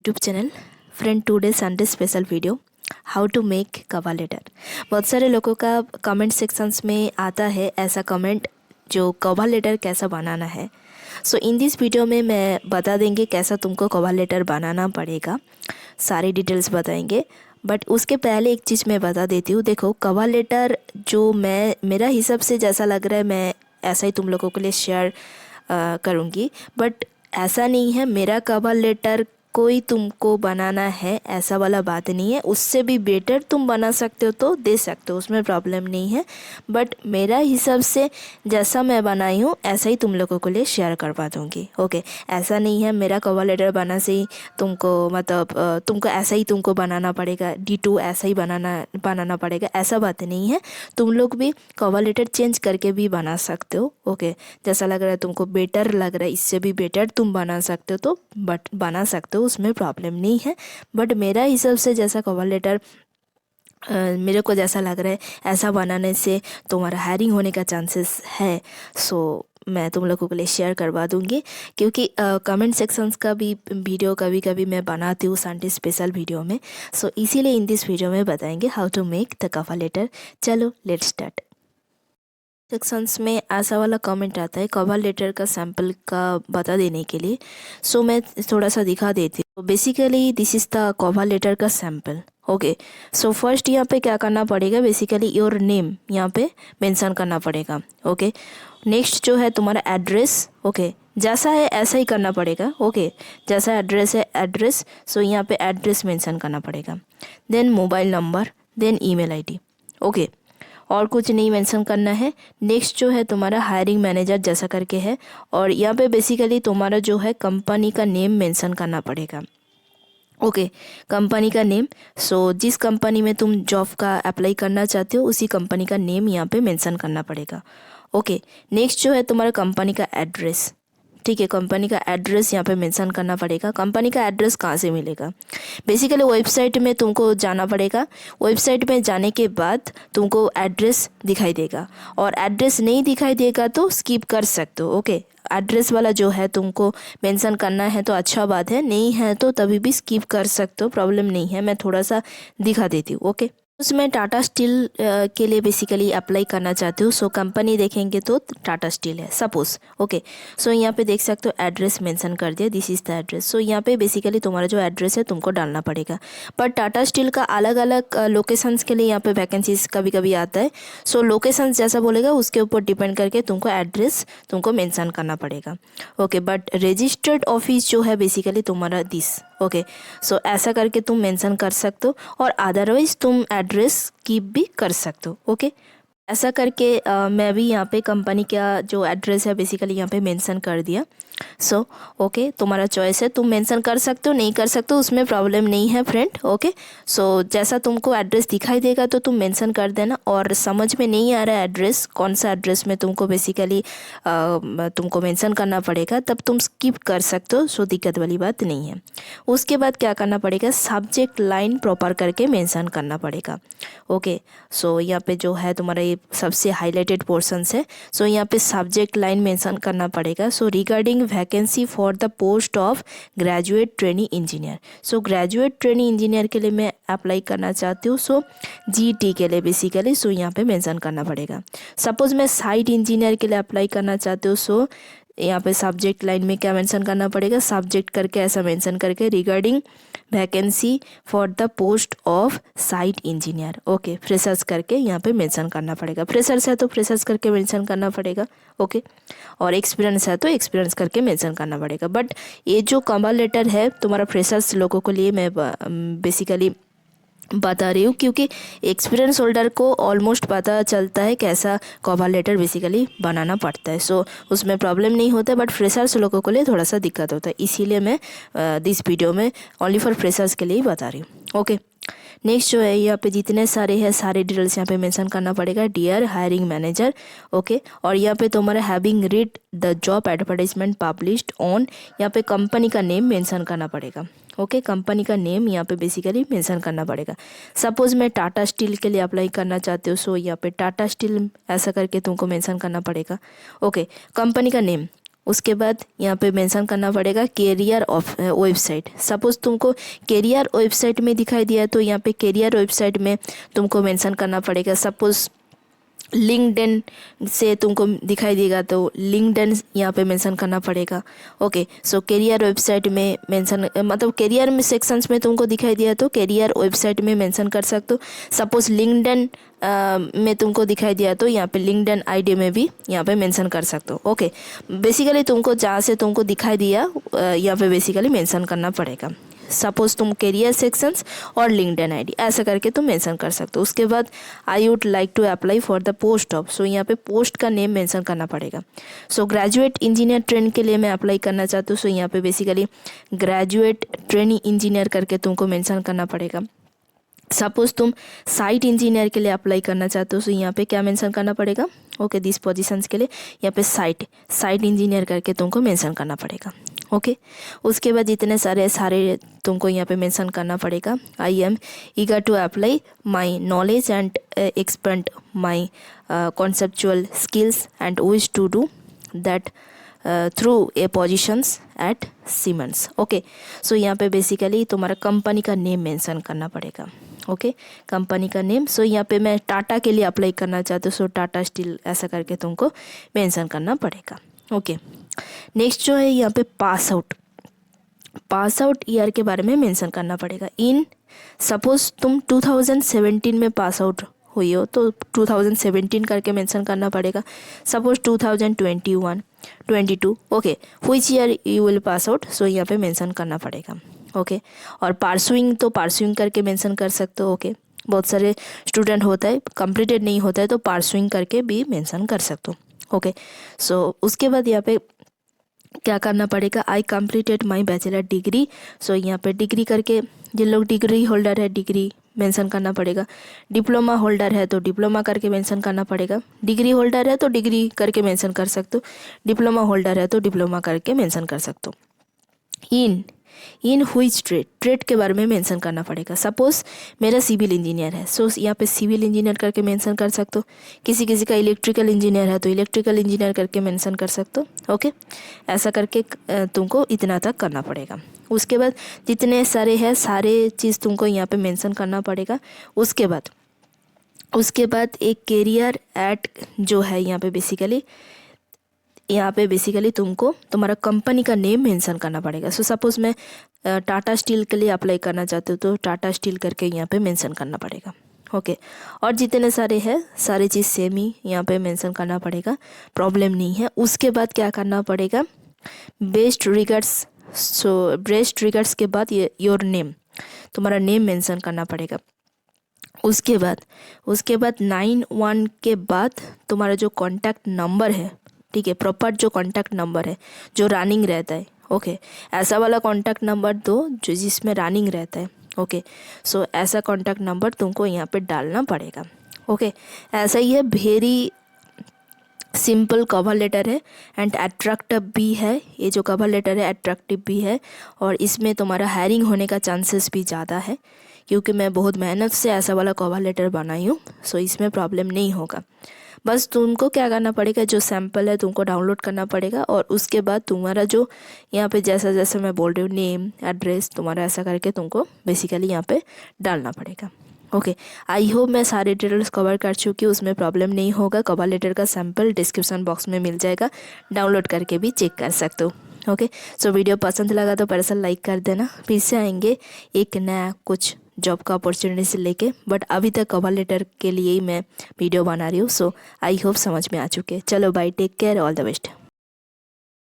YouTube channel friend today Sunday special video how to make cover letter. बहुत सारे लोगों का कमेंट सेक्शंस में आता है ऐसा कमेंट जो कवर लेटर कैसा बनाना है। सो इन दिस वीडियो में मैं बता देंगे कैसा तुमको कवर लेटर बनाना पड़ेगा, सारी डिटेल्स बताएंगे। बट उसके पहले एक चीज़ मैं बता देती हूँ। देखो, कवर लेटर जो मेरा हिसाब से जैसा लग रहा है मैं ऐसा ही तुम लोगों के लिए शेयर करूँगी। बट ऐसा नहीं है मेरा कवर लेटर कोई तुमको बनाना है ऐसा वाला बात नहीं है। उससे भी बेटर तुम बना सकते हो तो दे सकते हो, उसमें प्रॉब्लम नहीं है। बट मेरा हिसाब से जैसा मैं बनाई हूँ ऐसा ही तुम लोगों के लिए शेयर करवा दूँगी। ओके, ऐसा नहीं है मेरा कवर लेटर बना से ही तुमको मतलब तुमको ऐसा ही तुमको बनाना पड़ेगा, D2 ऐसा ही बनाना पड़ेगा, ऐसा बात नहीं है। तुम लोग भी कवर लेटर चेंज करके भी बना सकते हो। ओके, जैसा लग रहा है तुमको बेटर लग रहा है, इससे भी बेटर तुम बना सकते हो तो बट बना सकते हो, उसमें प्रॉब्लम नहीं है। बट मेरा हिसाब से जैसा कवर लेटर मेरे को जैसा लग रहा है ऐसा बनाने से तुम्हारा हायरिंग होने का चांसेस है। सो मैं तुम लोगों के लिए शेयर करवा दूंगी, क्योंकि कमेंट सेक्शंस का भी वीडियो कभी कभी मैं बनाती हूँ संडे स्पेशल वीडियो में। सो इसीलिए इन दिस वीडियो में बताएंगे how to make the cover letter. चलो लेट्स स्टार्ट। सेक्शंस में ऐसा वाला कमेंट आता है कवर लेटर का सैम्पल का बता देने के लिए। सो मैं थोड़ा सा दिखा देती हूँ। Basically this is the cover letter का सैम्पल। ओके, सो फर्स्ट यहाँ पे क्या करना पड़ेगा, बेसिकली योर नेम यहाँ पे मेंशन करना पड़ेगा। ओके, नेक्स्ट जो है तुम्हारा एड्रेस। ओके, जैसा है ऐसा ही करना पड़ेगा। ओके, जैसा एड्रेस है एड्रेस, सो यहाँ पे एड्रेस मेंशन करना पड़ेगा। Then mobile number, then email ID. Okay, और कुछ नहीं मेंशन करना है। नेक्स्ट जो है तुम्हारा हायरिंग मैनेजर जैसा करके है, और यहाँ पे बेसिकली तुम्हारा जो है कंपनी का नेम मेंशन करना पड़ेगा। ओके, कंपनी का नेम। सो जिस कंपनी में तुम जॉब का अप्लाई करना चाहते हो उसी कंपनी का नेम यहाँ पे मेंशन करना पड़ेगा। ओके, नेक्स्ट जो है तुम्हारा कंपनी का एड्रेस। ठीक है, कंपनी का एड्रेस यहाँ पे मेंशन करना पड़ेगा। कंपनी का एड्रेस कहाँ से मिलेगा, बेसिकली वेबसाइट में तुमको जाना पड़ेगा। वेबसाइट में जाने के बाद तुमको एड्रेस दिखाई देगा, और एड्रेस नहीं दिखाई देगा तो स्किप कर सकते हो। ओके, एड्रेस वाला जो है तुमको मेंशन करना है तो अच्छा बात है, नहीं है तो तभी भी स्किप कर सकते हो, प्रॉब्लम नहीं है। मैं थोड़ा सा दिखा देती हूँ। ओके, उसमें टाटा स्टील के लिए बेसिकली अप्लाई करना चाहती हूँ। सो कंपनी देखेंगे तो टाटा स्टील है सपोज। ओके, सो यहाँ पे देख सकते हो एड्रेस मेंशन कर दिया, दिस इज़ द एड्रेस। सो यहाँ पे बेसिकली तुम्हारा जो एड्रेस है तुमको डालना पड़ेगा। पर टाटा स्टील का अलग अलग लोकेशंस के लिए यहाँ पे वैकेंसीज कभी कभी आता है। सो लोकेशंस जैसा बोलेगा उसके ऊपर डिपेंड करके तुमको एड्रेस तुमको मेंशन करना पड़ेगा। ओके, बट रजिस्टर्ड ऑफिस जो है बेसिकली तुम्हारा दिस। ओके, सो ऐसा करके तुम मेंशन कर सकते हो, और अदरवाइज तुम एड्रेस कीप भी कर सकते हो। ओके, ऐसा करके मैं भी यहाँ पे कंपनी का जो एड्रेस है बेसिकली यहाँ पे मेंशन कर दिया। सो ओके, तुम्हारा चॉइस है, तुम मेंशन कर सकते हो नहीं कर सकते हो, उसमें प्रॉब्लम नहीं है फ्रेंड। ओके, सो जैसा तुमको एड्रेस दिखाई देगा तो तुम मेंशन कर देना। और समझ में नहीं आ रहा है एड्रेस कौन सा एड्रेस में तुमको बेसिकली तुमको मेंशन करना पड़ेगा, तब तुम स्किप कर सकते हो। सो दिक्कत वाली बात नहीं है। उसके बाद क्या करना पड़ेगा, सब्जेक्ट लाइन प्रॉपर करके मेंशन करना पड़ेगा। ओके, सो यहाँ पे जो है तुम्हारा ये सबसे हाईलाइटेड पोर्शंस है। सो यहाँ पे सब्जेक्ट लाइन मेंशन करना पड़ेगा। So regarding vacancy for the post of graduate trainee engineer. So graduate trainee engineer के लिए मैं अप्लाई करना चाहती हूँ। सो GT के लिए बेसिकली सो यहाँ पे मेंशन करना पड़ेगा। सपोज मैं साइट इंजीनियर के लिए अप्लाई करना चाहती हूँ। सो यहाँ पे सब्जेक्ट लाइन में क्या मेंशन करना पड़ेगा, सब्जेक्ट करके ऐसा मेंशन करके regarding vacancy for the post of site engineer. Okay, freshers करके यहाँ पे मेंशन करना पड़ेगा। फ्रेशर्स है तो फ्रेशर्स करके मेंशन करना पड़ेगा। ओके, और एक्सपीरियंस है तो एक्सपीरियंस करके मेंशन करना पड़ेगा। बट ये जो कवर लेटर है तुम्हारा फ्रेशर्स लोगों के लिए मैं बेसिकली बता रही हूँ, क्योंकि एक्सपीरियंस होल्डर को ऑलमोस्ट पता चलता है कैसा कवर लेटर बेसिकली बनाना पड़ता है। सो उसमें प्रॉब्लम नहीं होता है, बट फ्रेशर्स लोगों के लिए थोड़ा सा दिक्कत होता है, इसीलिए मैं दिस वीडियो में ओनली फॉर फ्रेशर्स के लिए ही बता रही हूँ। ओके, नेक्स्ट जो है यहाँ पे जितने सारे हैं सारे डिटेल्स यहाँ पे मेंशन करना पड़ेगा। Dear hiring manager. ओके, और यहाँ पे तुम्हारा having read the job advertisement published on, यहाँ पे कंपनी का नेम मेंशन करना पड़ेगा। ओके, कंपनी का नेम यहाँ पे बेसिकली मेंशन करना पड़ेगा। सपोज मैं टाटा स्टील के लिए अप्लाई करना चाहती हूँ। सो यहाँ पे टाटा स्टील ऐसा करके तुमको मेंशन करना पड़ेगा। ओके, कंपनी का नेम। उसके बाद यहाँ पे मेंशन करना पड़ेगा कैरियर ऑफ वेबसाइट। सपोज़ तुमको कैरियर वेबसाइट में दिखाई दिया तो यहाँ पे कैरियर वेबसाइट में तुमको मेंशन करना पड़ेगा। सपोज़ लिंक्डइन से तुमको दिखाई देगा तो लिंक्डइन यहाँ पे मेंशन करना पड़ेगा। ओके, सो कैरियर वेबसाइट में मेंशन मतलब कैरियर में सेक्शंस में तुमको दिखाई दिया तो कैरियर वेबसाइट में मेंशन कर सकते हो। सपोज़ लिंक्डइन में तुमको दिखाई दिया तो यहाँ पे लिंक्डइन आईडी में भी यहाँ पे मेंशन कर सकते हो। ओके, बेसिकली तुमको जहाँ से तुमको दिखाई दिया यहाँ पे बेसिकली मेंशन करना पड़ेगा। सपोज़ तुम कैरियर सेक्शंस और लिंक्डइन आईडी ऐसा करके तुम मेंशन कर सकते हो। उसके बाद I would like to apply for the post of, so यहाँ पे पोस्ट का नेम मेंशन करना पड़ेगा। सो ग्रेजुएट इंजीनियर ट्रेन के लिए मैं अप्लाई करना चाहती हूँ, सो यहाँ पे बेसिकली ग्रेजुएट ट्रेनिंग इंजीनियर करके तुमको मेंशन करना पड़ेगा। सपोज़ तुम साइट इंजीनियर के लिए अप्लाई करना चाहते हो, सो यहाँ पे क्या मेंशन करना पड़ेगा। ओके, दिस पोजीशंस के लिए यहाँ पे साइट इंजीनियर करके तुमको मेंशन करना पड़ेगा। ओके, उसके बाद इतने सारे तुमको यहाँ पे मेंशन करना पड़ेगा। I am eager to apply my knowledge and expand my conceptual skills and wish to do that through a positions at Siemens. Okay, so यहाँ पे बेसिकली तुम्हारा कंपनी का नेम मेंशन करना पड़ेगा। ओके, कंपनी का name. सो यहाँ पे मैं टाटा के लिए अप्लाई करना चाहती हूँ, सो टाटा स्टील ऐसा करके तुमको मेंशन करना पड़ेगा। ओके, नेक्स्ट जो है यहाँ पे पास आउट ईयर के बारे में मेंशन करना पड़ेगा। इन सपोज तुम 2017 में पास आउट हुई हो तो 2017 करके मेंशन करना पड़ेगा। Suppose 2021 22 okay, which year you will pass out, so यहाँ पे मेंशन करना पड़ेगा। ओके, और पार्सुइंग करके मेंशन कर सकते हो। ओके, बहुत सारे स्टूडेंट होता है कंप्लीटेड नहीं होता है तो पार्सुइंग करके भी मेंशन कर सकते हो। ओके, सो उसके बाद यहाँ पे क्या करना पड़ेगा। I completed my bachelor degree, so यहाँ पे डिग्री करके जिन लोग डिग्री होल्डर है डिग्री मेंशन करना पड़ेगा। डिप्लोमा होल्डर है तो डिप्लोमा करके मेंशन करना पड़ेगा। डिग्री होल्डर है तो डिग्री करके मेंशन कर सकते हो, डिप्लोमा होल्डर है तो डिप्लोमा करके मेंशन कर सकते हो। इन व्हिच ट्रेड के बारे में मेंशन करना पड़ेगा। सपोज़ मेरा सिविल इंजीनियर है, सो यहाँ पे सिविल इंजीनियर करके मेंशन कर सकते हो। किसी का इलेक्ट्रिकल इंजीनियर है तो इलेक्ट्रिकल इंजीनियर करके मेंशन कर सकते हो। ओके, ऐसा करके तुमको इतना तक करना पड़ेगा। उसके बाद जितने सारे हैं सारे चीज़ तुमको यहाँ पे मेंशन करना पड़ेगा। उसके बाद एक कैरियर एट जो है यहाँ पे बेसिकली तुमको तुम्हारा कंपनी का नेम मेंशन करना पड़ेगा। सो सपोज़ मैं टाटा स्टील के लिए अप्लाई करना चाहती हूँ तो टाटा स्टील करके यहाँ पे मेंशन करना पड़ेगा। ओके, और जितने सारे हैं सारी चीज़ सेम ही यहाँ पे मेंशन करना पड़ेगा, प्रॉब्लम नहीं है। उसके बाद क्या करना पड़ेगा, best regards, so best regards के बाद ये योर नेम, तुम्हारा नेम मेंशन करना पड़ेगा। उसके बाद 91 के बाद तुम्हारा जो कॉन्टैक्ट नंबर है, ठीक है, प्रॉपर जो कॉन्टैक्ट नंबर है जो रनिंग रहता है। ओके, ऐसा वाला कॉन्टैक्ट नंबर दो जो जिसमें रनिंग रहता है। ओके, सो ऐसा कॉन्टैक्ट नंबर तुमको यहाँ पे डालना पड़ेगा। ओके, ऐसा ही है, वेरी सिंपल कवर लेटर है एंड अट्रैक्टिव भी है। ये जो कवर लेटर है अट्रैक्टिव भी है और इसमें तुम्हारा हायरिंग होने का चांसेस भी ज़्यादा है क्योंकि मैं बहुत मेहनत से ऐसा वाला कवर लेटर बनाई हूँ, सो इसमें प्रॉब्लम नहीं होगा। बस तुमको क्या करना पड़ेगा, जो सैम्पल है तुमको डाउनलोड करना पड़ेगा और उसके बाद तुम्हारा जो यहाँ पे जैसा मैं बोल रही हूँ नेम एड्रेस तुम्हारा ऐसा करके तुमको बेसिकली यहाँ पे डालना पड़ेगा। ओके, आई होप मैं सारे डिटेल्स कवर कर चुकी हूँ, उसमें प्रॉब्लम नहीं होगा। कवर लेटर का सैम्पल डिस्क्रिप्शन बॉक्स में मिल जाएगा, डाउनलोड करके भी चेक कर सकते हो। ओके, सो वीडियो पसंद लगा तो पर्सनल लाइक कर देना। फिर से आएंगे एक नया कुछ जॉब का अपॉर्चुनिटी से लेके, बट अभी तक कवर लेटर के लिए ही मैं वीडियो बना रही हूँ। सो आई होप समझ में आ चुके। चलो bye, take care, all the best.